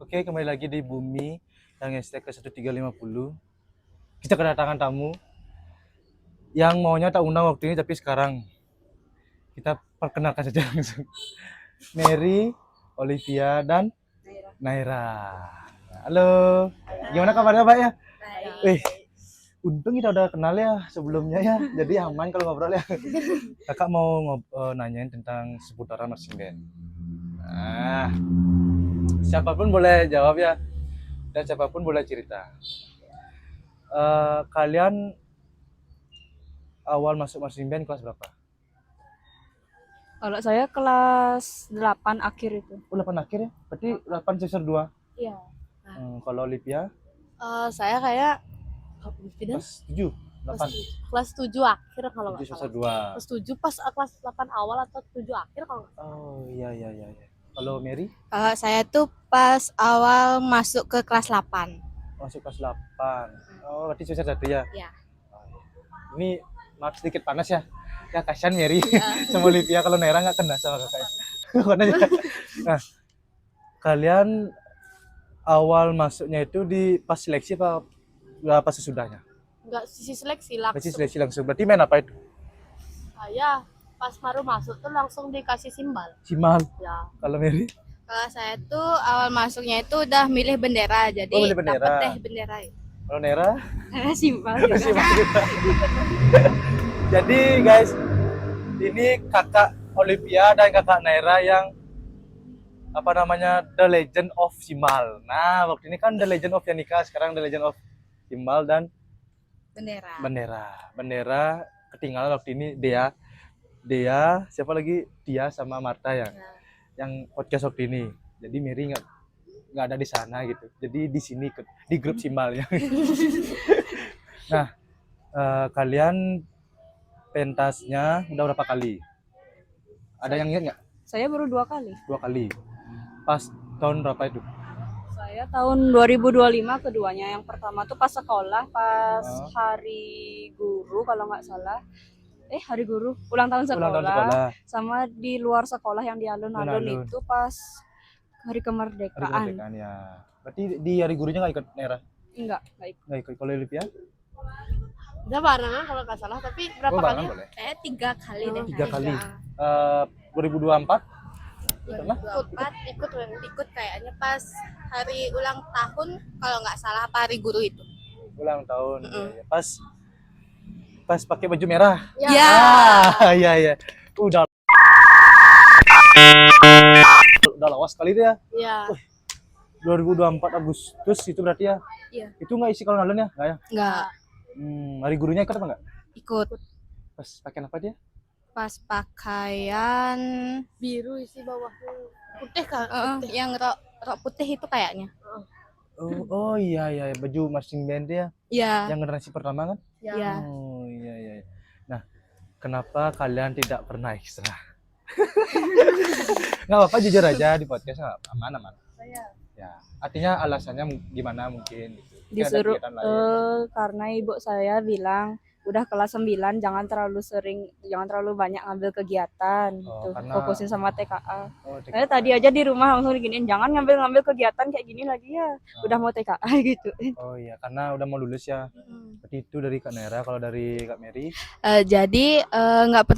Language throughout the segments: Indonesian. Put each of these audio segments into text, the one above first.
Oke, kembali lagi di Bumi yang hashtag ke 1350. Kita kedatangan tamu yang maunya tak undang waktu ini, tapi sekarang kita perkenalkan saja langsung. Mary, Olivia, dan Naira. Halo, gimana kabarnya Mbak ya? Wih, untung kita udah kenal ya sebelumnya ya, jadi aman kalau ngobrol ya. Kakak mau nanyain tentang seputaran marching band. Nah, siapapun boleh jawab ya, dan siapapun boleh cerita. Kalian awal masuk marching band kelas berapa? Kalau saya kelas 8 akhir itu. 8 akhir ya? Berarti 8 semester 2. Iya. Kalau Olivia Saya kayak kelas 7, 8. kelas 7 akhir kalau 7 nggak semester salah. 2. Kelas 7 pas kelas 8 awal atau 7 akhir kalau nggak salah. Oh iya. Kalau Mary Kalau saya tuh pas awal masuk ke kelas 8. masuk kelas 8. Oh, berarti semester 1 ya? Iya. Oh, iya. Ini maaf sedikit panas ya. Ya kasihan Mary sama Olivia, kalau Naira nggak kena sama kakaknya. Nah, kalian awal masuknya itu di pas seleksi apa sesudahnya? Nggak sisi seleksi Berarti langsung. seleksi langsung. Berarti main apa itu? Saya pas baru masuk tuh langsung dikasih simbal. Simal. Ya. Kalau Mary? Kalau saya tuh awal masuknya itu udah milih bendera, jadi Oh, milih bendera. dapet deh bendera itu. Kalau Naira? Simpel Simal juga. Jadi guys, ini kakak Olivia dan kakak Naira yang apa namanya, The Legend of Simal. Nah, waktu ini kan The Legend of Yanika, sekarang The Legend of Simal dan Bendera. Bendera ketinggalan waktu ini Dea, siapa lagi? Dia sama Marta yang podcast waktu ini. Jadi Mary nggak ada di sana gitu. Jadi di sini di grup Simal ya. Nah, kalian pentasnya udah berapa kali? Ada yang ingat nggak? Saya baru 2 kali. 2 kali. Pas tahun berapa itu? Saya tahun 2025 keduanya. Yang pertama tuh pas sekolah, pas hari guru kalau nggak salah. Hari guru, ulang tahun Ulang tahun sekolah. sekolah. Sama di luar sekolah yang di alun-alun Alun-alun. itu pas hari Hari kemerdekaan. kemerdekaan ya. Berarti di hari gurunya nggak ikut Naira? Enggak ikut. Nggak ikut. Kalau Olivia? Udah barengan kalau nggak salah, tapi berapa Oh, kali? barengan boleh. Kayak 3 kali deh. 3 kali. 2024? Pernah? Ikut kayaknya pas hari ulang tahun kalau nggak salah, apa hari guru itu. Ulang tahun. Ya. Pas pakai baju merah. Ya. Iya. Udah lawas kali itu ya. Ya. 2024 Agustus itu berarti ya. Iya. Itu nggak isi kalau alun ya? Nggak ya? Nggak Hari gurunya ikut apa nggak? ikut. Pas pakaian apa dia? Pas pakaian biru isi bawahnya putih kan? Yang rok putih itu kayaknya. Oh iya, baju marching band ya. Iya. Yang generasi pertama kan? Iya. Oh iya. Nah, kenapa kalian tidak pernah ekstra? Nggak apa-apa, jujur aja di podcast, nggak apa-apa, aman. Ya, artinya alasannya gimana mungkin? Gitu. Mungkin ada Disuruh kegiatan lain. karena ibu saya bilang udah kelas 9 jangan terlalu banyak ngambil kegiatan gitu. Karena Fokusin sama TKA. TKA. Saya tadi aja di rumah langsung diginiin, jangan ngambil kegiatan kayak gini lagi ya. Udah mau TKA gitu. Oh iya, karena udah mau lulus ya. Berarti itu dari Kak Naira. Kalau dari Kak Mary? Jadi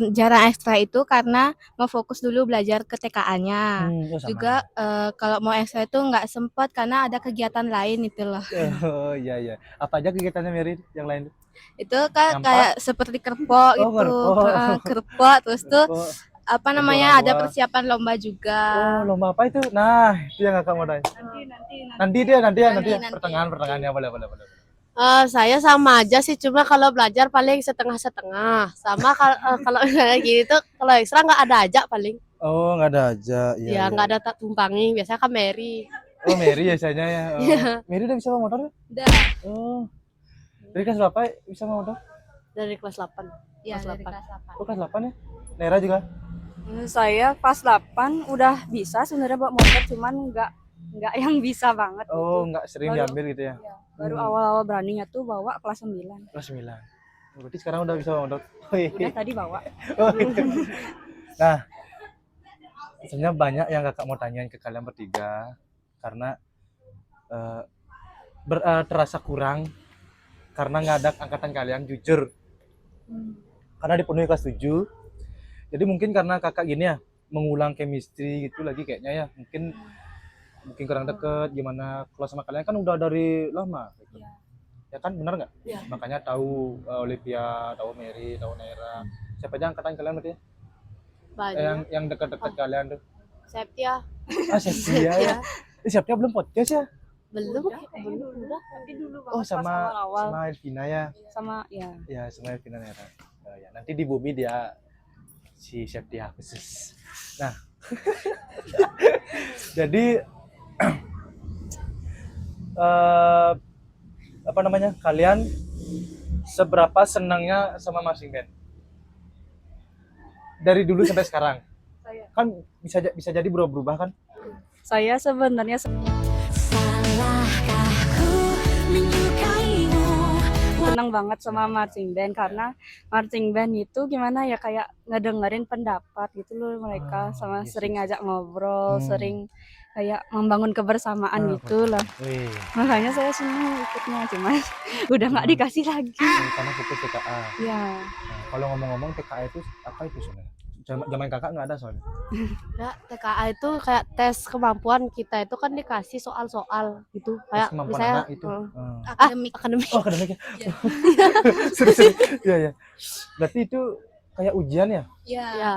jarang ekstra itu karena mau fokus dulu belajar ke TKA-nya. Juga kalau mau ekstra itu nggak sempat karena ada kegiatan lain itu loh. Oh iya. Apa aja kegiatannya Mary yang lain? Itu kan kayak seperti kerpok gitu. Kerpok terus tuh apa namanya, ada persiapan lomba juga. Oh, lomba apa itu? Nah, itu yang Kakak mau tanya. Nanti ya. Pertengahannya boleh. Saya sama aja sih, cuma kalau belajar paling setengah-setengah. Sama kalau kayak gitu, kalau ekstra nggak ada aja paling. Oh, nggak ada aja. Iya, nggak ada tak tumpangi. Biasanya kan Mary. Oh, Mary biasanya ya. Mary udah bisa bawa motor ya? Udah. Oh. Dari kelas berapa bisa bawa motor? Dari kelas 8. Iya, dari kelas 8. Oh, kelas 8 ya? Naira juga? Saya pas 8 udah bisa sebenarnya bawa motor, cuman nggak yang bisa banget gitu. Oh, nggak sering diambil gitu ya? Baru awal-awal beraninya tuh bawa kelas 9. Kelas 9. Berarti sekarang udah bisa bawa motor? Udah tadi bawa. Nah, sebenarnya banyak yang Kakak mau tanyain ke kalian bertiga, karena eh, terasa kurang karena nggak ada angkatan kalian jujur karena dipenuhi kelas 7. Jadi mungkin karena kakak gini ya mengulang chemistry gitu lagi kayaknya ya, mungkin kurang deket gimana. Kalau sama kalian kan udah dari lama gitu. Ya kan, benar nggak? Makanya tahu Olivia, tahu Mary, tahu Naira. Siapa aja angkatan kalian berarti? Yang dekat-dekat kalian tuh. Septia. Septia ya. Septia belum podcast ya? Belum. Udah, tapi dulu Oh, banget pas sama awal-awal. sama Elvina ya. Sama ya. Ya, sama Elvina Naira. Oh, ya. Nanti di Bumi dia si Septia khusus. Nah, jadi apa namanya? Kalian seberapa senangnya sama marching band? Dari dulu sampai sekarang. Saya. Kan bisa jadi berubah kan? Saya sebenarnya senang banget sama marching band karena marching band itu gimana ya kayak ngedengerin pendapat gitu loh mereka sama yes, sering yes. ngajak ngobrol, Hmm. sering kayak membangun kebersamaan gitu lah. Wih, Makanya saya senang ikutnya cuman udah nggak dikasih lagi. karena fokus TKA. Ya, Nah, kalau ngomong-ngomong TKA itu apa itu sebenarnya? Zaman kakak nggak ada soalnya. Nah, TKA itu kayak tes kemampuan kita itu kan dikasih soal-soal gitu. Kayak Kemampuan misalnya anak itu. akademik. Oh, akademik ya? Serius. Iya, ya. Berarti itu kayak ujian ya? Iya.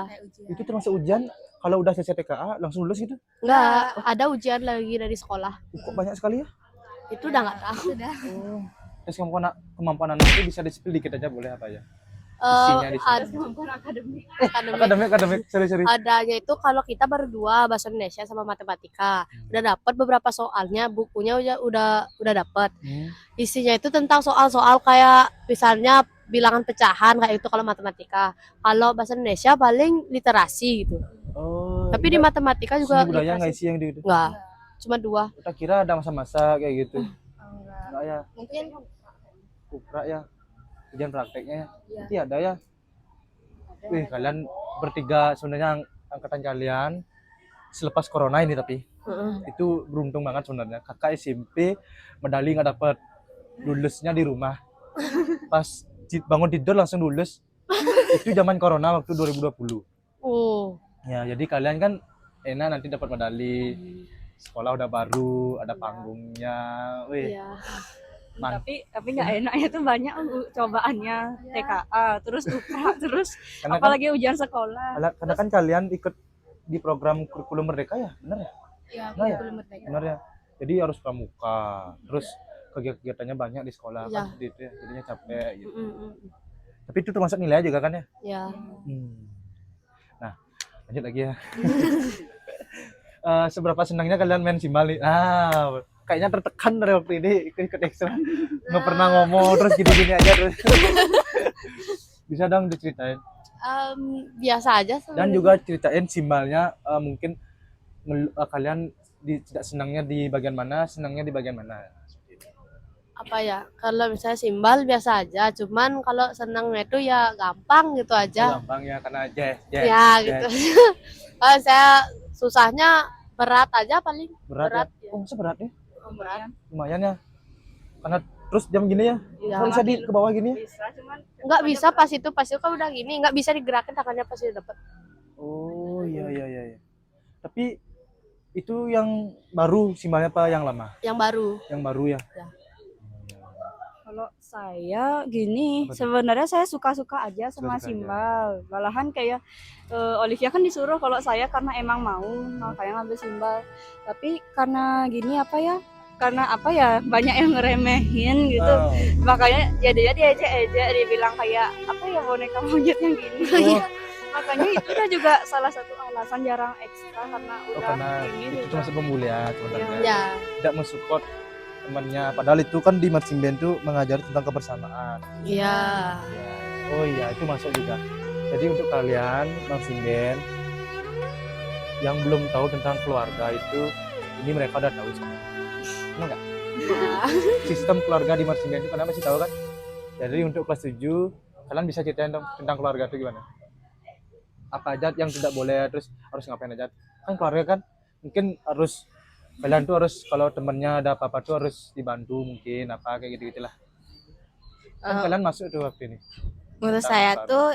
Itu termasuk ujian kalau udah selesai TKA langsung lulus gitu? Enggak, ada ujian lagi dari sekolah. Kok banyak sekali ya? Itu udah nggak tahu. Oh. Terus kemampuan anak itu bisa di-spill dikit aja boleh apa ya? Isinya di sini. Akademik. Akademik, sorry. Adanya itu kalau kita baru 2 bahasa Indonesia sama matematika. Udah dapat beberapa soalnya, bukunya udah dapat. Isinya itu tentang soal-soal kayak misalnya bilangan pecahan kayak itu kalau matematika. Kalau bahasa Indonesia paling literasi gitu. Oh. Tapi di matematika juga seni budaya nggak literasi. isi yang di itu? Enggak. Cuma 2. Kita kira ada masa-masa kayak gitu. Enggak ya. Mungkin Kupra ya. Ujian prakteknya ya. Nanti ada ya. Wih, kalian bertiga sebenarnya angkatan kalian selepas corona ini tapi itu beruntung banget sebenarnya. Kakak SMP medali nggak dapet, lulusnya di rumah. Pas bangun tidur langsung lulus. Itu zaman corona waktu 2020. oh, Ya, jadi kalian kan enak nanti dapat medali. Sekolah udah baru, ada panggungnya. Wih, iya. tapi nggak enaknya tuh banyak cobaannya TKA, terus UPRA, terus Karena kan- apalagi ujian sekolah. karena kan kalian ikut di program kurikulum merdeka ya, benar ya? Iya, Nah, ya? kurikulum merdeka. Benar ya. Jadi harus pramuka, terus kegiatannya banyak di sekolah Iya. kan seperti itu ya. Jadinya capek gitu. Mm-mm. Tapi itu termasuk nilai juga kan ya? Ya. Nah, lanjut lagi ya. Seberapa senangnya kalian main simbal nih? Kayaknya tertekan dari waktu ini ikut ekstra. Nggak pernah ngomong terus gini-gini aja terus. Bisa dong diceritain. Biasa aja Dan sebenarnya. juga ceritain simbalnya mungkin kalian tidak senangnya di bagian mana, senangnya di bagian mana. Apa ya, kalau misalnya simbal biasa aja, cuman kalau senangnya itu ya gampang gitu aja. Gampang ya karena jazz. Ya gitu. Kalau saya susahnya berat aja paling. Berat ya? ya. Oh, seberat ya? Berat. Lumayan ya. Karena terus jam gini ya. Ya. Kalau bisa di ke bawah gini ya? Bisa, cuman Nggak bisa pas itu kan udah gini, nggak bisa digerakin tangannya pas udah dapet. Oh, iya. Tapi itu yang baru simbalnya apa yang lama? Yang baru. Yang baru ya. Ya. kalau saya gini, Apa tuh? sebenarnya saya suka-suka aja sama Suka-suka simbal. Malahan kayak Olivia kan disuruh, kalau saya karena emang mau, makanya ngambil simbal. Tapi karena gini apa ya, banyak yang ngeremehin gitu. Oh. Makanya jadinya diejek-ejek, dibilang kayak apa ya, boneka monyet yang gini. Makanya itu udah juga salah satu alasan jarang ekstra karena Oh, udah karena ini itu juga. termasuk pembulian sebenarnya. Ya. Tidak mensupport temannya. Padahal itu kan di marching band tuh mengajari tentang kebersamaan. Iya. Ya. Oh iya, itu masuk juga. Jadi untuk kalian marching band yang belum tahu tentang keluarga itu, ini mereka udah tahu semua. Benar nggak? Sistem keluarga di marching band itu kalian masih tahu kan? Jadi untuk kelas 7, kalian bisa ceritain dong tentang keluarga itu gimana? Apa aja yang tidak boleh, terus harus ngapain aja? Kan keluarga kan mungkin harus kalian tuh harus kalau temennya ada apa-apa tuh harus dibantu mungkin apa kayak gitu gitulah. Kan Eh, kalian masuk tuh waktu ini. menurut Tentang saya apa? tuh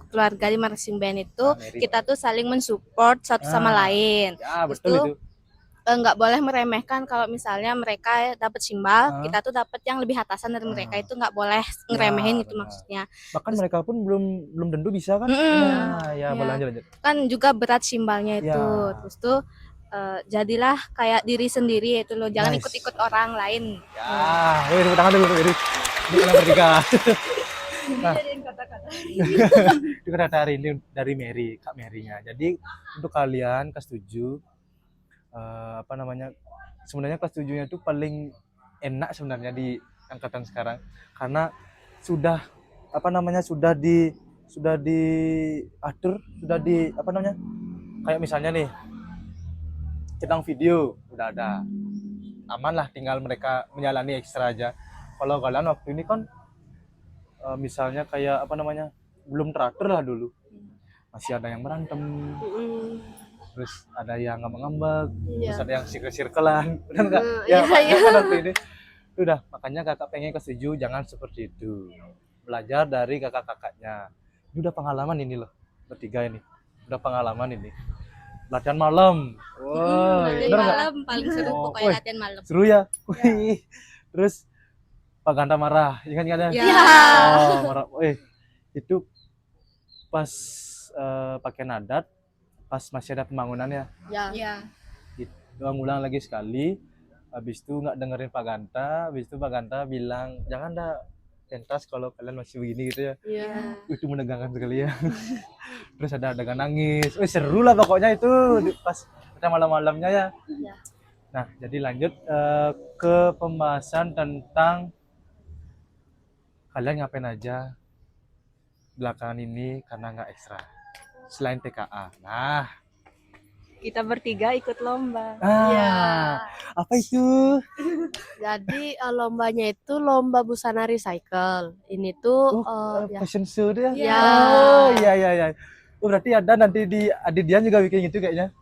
keluarga di marching band itu Mary. kita tuh saling mensupport satu sama Ah, lain. Ya Terus betul tuh itu. nggak boleh meremehkan kalau misalnya mereka dapat simbal, Ah. kita tuh dapat yang lebih atasan dari mereka, itu nggak boleh Ya, ngeremehin itu benar. maksudnya. Bahkan Terus- mereka pun belum tentu bisa kan? Mm-mm. Nah, ya Ya. boleh lanjut. Kan juga berat simbalnya itu. Ya. Terus tuh jadilah kayak diri sendiri itu loh, jangan Nice. ikut-ikut orang lain. Ya, wih tepuk tangan dulu Mary. Ini kalian bertiga. Nah. Itu kata hari ini dari Mary, Kak Mary-nya. Jadi untuk kalian kelas 7 apa namanya? Sebenarnya kelas 7-nya itu paling enak sebenarnya di angkatan sekarang karena sudah apa namanya? sudah diatur, sudah di apa namanya? Kayak misalnya nih tentang video udah ada. Aman lah tinggal mereka menjalani ekstra aja. Kalau kalian waktu ini kan misalnya kayak apa namanya? Belum teratur lah dulu. Masih ada yang berantem, terus ada yang ngambek-ngambek, Iya. terus ada yang circle-circlean, benar nggak? Iya, Makanya iya. kan waktu ini udah, makanya kakak pengen kesetuju jangan seperti itu. Belajar dari kakak-kakaknya. Ini udah pengalaman ini loh, bertiga ini. Udah pengalaman ini. Latihan malam. Wah, Latihan bener nggak? malam paling seru Oh, pokoknya wih. latihan malam. Seru ya. Wih. Terus Pak Ganta marah, ingat-ingat ya? Ya. Oh, marah. Itu pas pakaian adat, pas masih ada pembangunannya. Ya. Iya. Ngulang lagi sekali, habis itu nggak dengerin Pak Ganta, habis itu Pak Ganta bilang jangan dah pentas kalau kalian masih begini gitu ya. Iya. Itu menegangkan sekali ya. Terus ada adegan nangis, seru lah pokoknya itu pas kita malam-malamnya ya. Iya. Nah jadi lanjut ke pembahasan tentang kalian ngapain aja belakangan ini karena nggak ekstra selain TKA. Nah, Kita bertiga ikut lomba. Iya. apa itu? Jadi lombanya itu lomba busana recycle. Ini tuh ya. Fashion show dia. Iya. Oh iya iya iya. Oh, berarti ada nanti di Adik Dian juga bikin gitu kayaknya.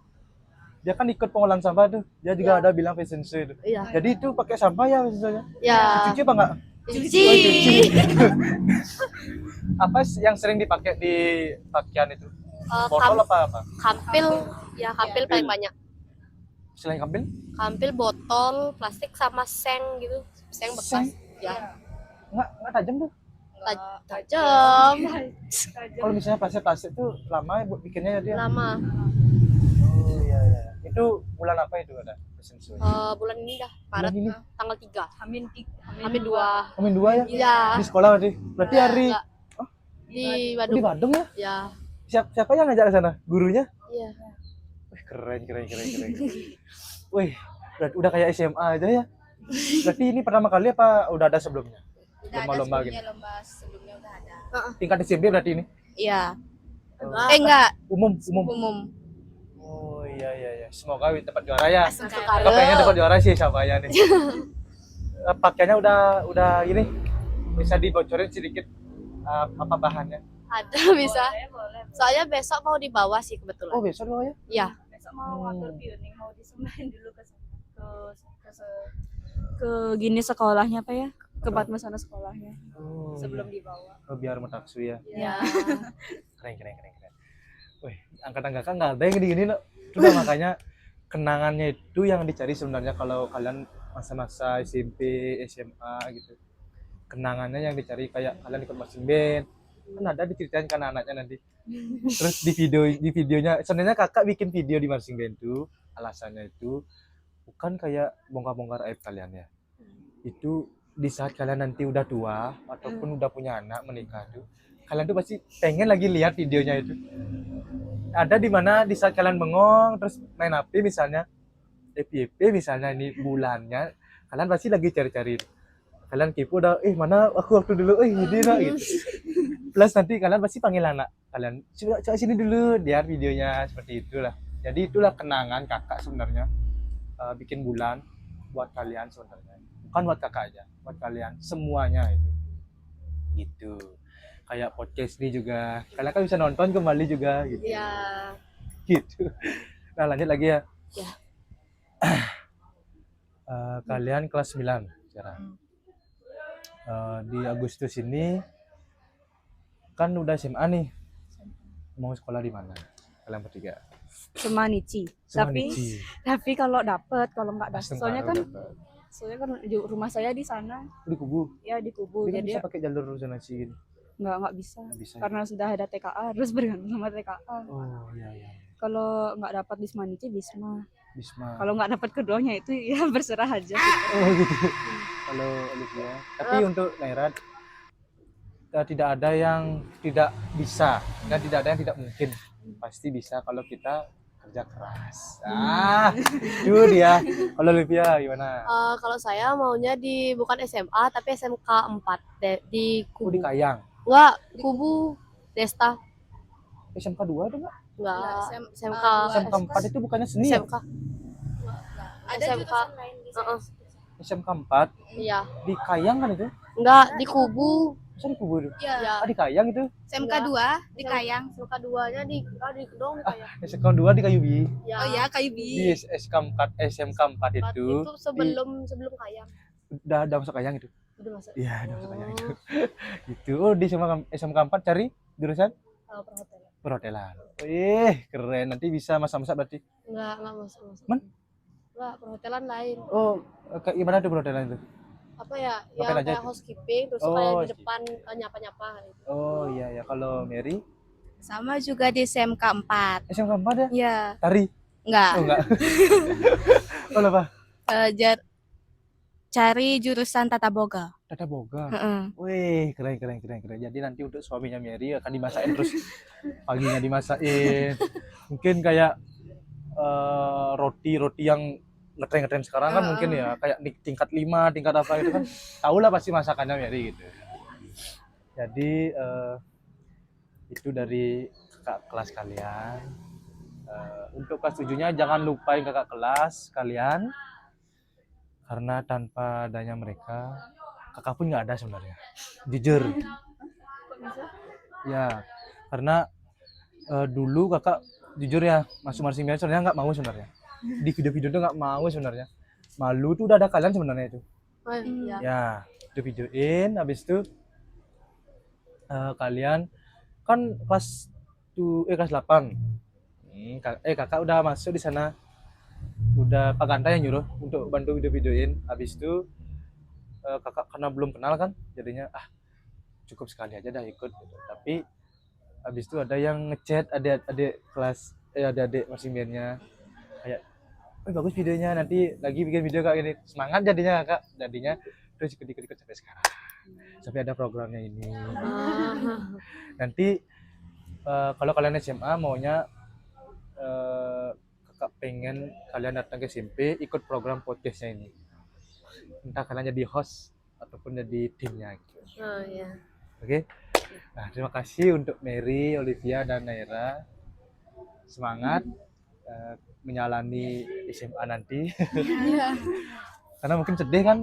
Dia kan ikut pengolahan sampah tuh. Dia juga ada bilang fashion show itu. Iya. Jadi itu pakai sampah ya fashion show-nya. Ya. Cuci apa enggak? Cuci. Oh, cuci. Apa yang sering dipakai di pakaian itu? Botol apa? Kampil, ya kampil paling banyak. Selain kampil? Kampil, botol, plastik sama seng gitu. Seng bekas. Seng? Ya. Enggak tajam tuh. Tajam. Kalau misalnya plastik tuh lama ya buat bikinnya ya dia. Lama. Oh iya iya. Itu bulan apa itu ada fashion show? Bulan ini dah, Maret, Bulan ini? tanggal 3. Amin Amin 2. Amin 2 ya? Iya. Di sekolah berarti. Berarti hari Enggak. Di di Bandung. Bandung ya? Ya. Siapa yang ngajak ke sana? Gurunya? Iya. Wih, keren. Wih, udah kayak SMA aja ya. Berarti ini pertama kali apa udah ada sebelumnya? Lomba-lomba gitu. Lomba sebelumnya udah ada. Tingkat SMP berarti ini? Iya. Enggak. Enggak, Umum. umum. Oh iya. Semoga dapat juara ya. Sekarang. Kakak pengen dapat juara sih siapa ya nih. Pakaiannya udah gini. Bisa dibocorin sedikit apa bahannya? Ada bisa. Soalnya besok mau dibawa sih kebetulan. Oh, besok doang ya? Iya. Besok mau atur pioning, mau disembahin dulu ke gini sekolahnya apa ya? Ke Batmasana sekolahnya Oh, sebelum dibawa. iya. Oh, biar metaksu ya. Iya. Keren. Wih, angkatan kakak nggak ada yang gini-gini no. Itu udah makanya kenangannya itu yang dicari sebenarnya kalau kalian masa-masa SMP, SMA gitu. Kenangannya yang dicari kayak kalian ikut marching band. Kan ada diceritain kan anaknya nanti. Terus di videonya sebenarnya kakak bikin video di marching band itu alasannya itu bukan kayak bongkar-bongkar aib kalian ya. Itu di saat kalian nanti udah tua ataupun udah punya anak menikah tuh kalian tuh pasti pengen lagi lihat videonya itu. Ada di mana di saat kalian bengong terus main HP misalnya FYP misalnya ini bulannya kalian pasti lagi cari-cari. Kalian kepo udah mana aku waktu dulu ini nah gitu. Plus nanti kalian pasti panggil anak kalian coba sini dulu lihat videonya seperti itulah. Jadi itulah kenangan kakak sebenarnya bikin bulan buat kalian sebenarnya. Bukan buat kakak aja, buat kalian semuanya itu. Gitu. Kayak podcast ini juga. Kalian kan bisa nonton kembali juga gitu. Iya. Gitu. Nah, lanjut lagi ya. Ya. Kalian kelas 9 sekarang. Di Agustus ini kan udah SMA nih. Mau sekolah di mana? Kalian bertiga. Semanici. Tapi Semanici. kalau nggak dapet, Asem soalnya Karo kan dapat. rumah saya di sana, Di Kubu. ya di Kubu. Jadi kan Jadi bisa pakai jalur Semanici gitu. nggak bisa. Nggak bisa. Karena sudah ada TKA, harus bergantung sama TKA. Oh iya iya. Kalau nggak dapat di Semanici, Bisma. Bisma. Kalau nggak dapat keduanya itu ya berserah aja. Oh gitu. Kalau Olivia. Tapi untuk Naira tidak ada yang tidak bisa dan tidak ada yang tidak mungkin. Pasti bisa kalau kita kerja keras. Itu dia. Kalau Olivia gimana? Kalau saya maunya di bukan SMA tapi SMK 4 di Aku di Kubu. Kayang. Enggak, Kubu Desta. SMK 2 ada nggak? Enggak, SMK SMK 4 itu bukannya seni ya? SMK. Ada SMK. Heeh. SMK 4 Iya. di Kayang kan itu? Enggak, di Kubu. Masa di Kubu itu? Ya. Di Kayang itu? SMK 2 di Kayang. SMK 2-nya di Kedong kayak. SMK 2 di Kayubi. Ya. Oh ya, kayu Di SMK 4 itu sebelum Kayang. udah masuk Kayang itu. Udah masuk. Iya, udah masuk Kayang itu. Gitu. Oh, di SMK 4 cari jurusan Perhotelan. perhotelan. Keren. Nanti bisa masak-masak berarti. Enggak masuk. Man? Enggak, perhotelan lain. Oh, kayak gimana tuh perhotelan itu? Apa ya? Ngapain Yang aja kayak itu? housekeeping terus Oh, kayak di housekeeping. depan nyapa-nyapa gitu. Oh, iya ya. Kalau Mary Sama juga di SMK 4. SMK 4 ya? Ya, Tari. enggak. Oh, enggak. Oh, apa? Cari jurusan tata boga. Tata boga. Heeh. Wih, keren. Jadi nanti untuk suaminya Mary akan dimasakin terus paginya dimasakin. Mungkin kayak roti yang ngetren sekarang kan mungkin ya kayak di tingkat 5, tingkat apa gitu kan. Tahulah pasti masakannya Mary gitu. Jadi itu dari kakak kelas kalian. Untuk kelas 7-nya jangan lupain kakak kelas kalian. Karena tanpa adanya mereka, kakak pun nggak ada sebenarnya. Jujur. Ya, karena dulu kakak jujur ya masuk marching band sebenarnya nggak mau sebenarnya. Di video-video tuh nggak mau sebenarnya. Malu tuh udah ada kalian sebenarnya itu. Oh, iya. Ya, video-videoin. Habis itu kalian kan kelas 8. Kakak udah masuk di sana. Udah Pak Ganta yang nyuruh untuk bantu video-videoin. Habis itu kakak karena belum kenal kan, jadinya cukup sekali aja dah ikut gitu. Tapi habis itu ada yang ngechat adik-adik kelas adik-adik marching band-nya kayak bagus videonya, nanti lagi bikin video kayak gini. Semangat jadinya kakak, jadinya terus ikut sampai sekarang. Sampai ada programnya ini. Nanti kalau kalian SMA maunya kakak pengen kalian datang ke SMP ikut program podcastnya ini, entah kalian jadi host ataupun jadi timnya gitu. Oh iya. Oke. Nah, terima kasih untuk Mary, Olivia, dan Naira. Semangat menyalani SMA nanti. Karena mungkin sedih kan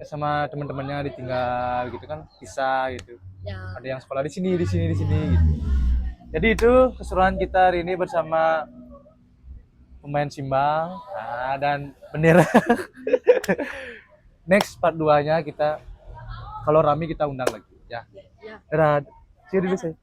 sama teman-temannya ditinggal gitu kan, pisah gitu. Ya. Ada yang sekolah di sini gitu. Jadi itu keseruan kita hari ini bersama pemain simbang dan bendera. Next part 2-nya kita kalau Rami kita undang lagi ya. Ya. Dadah. See you dulu saya.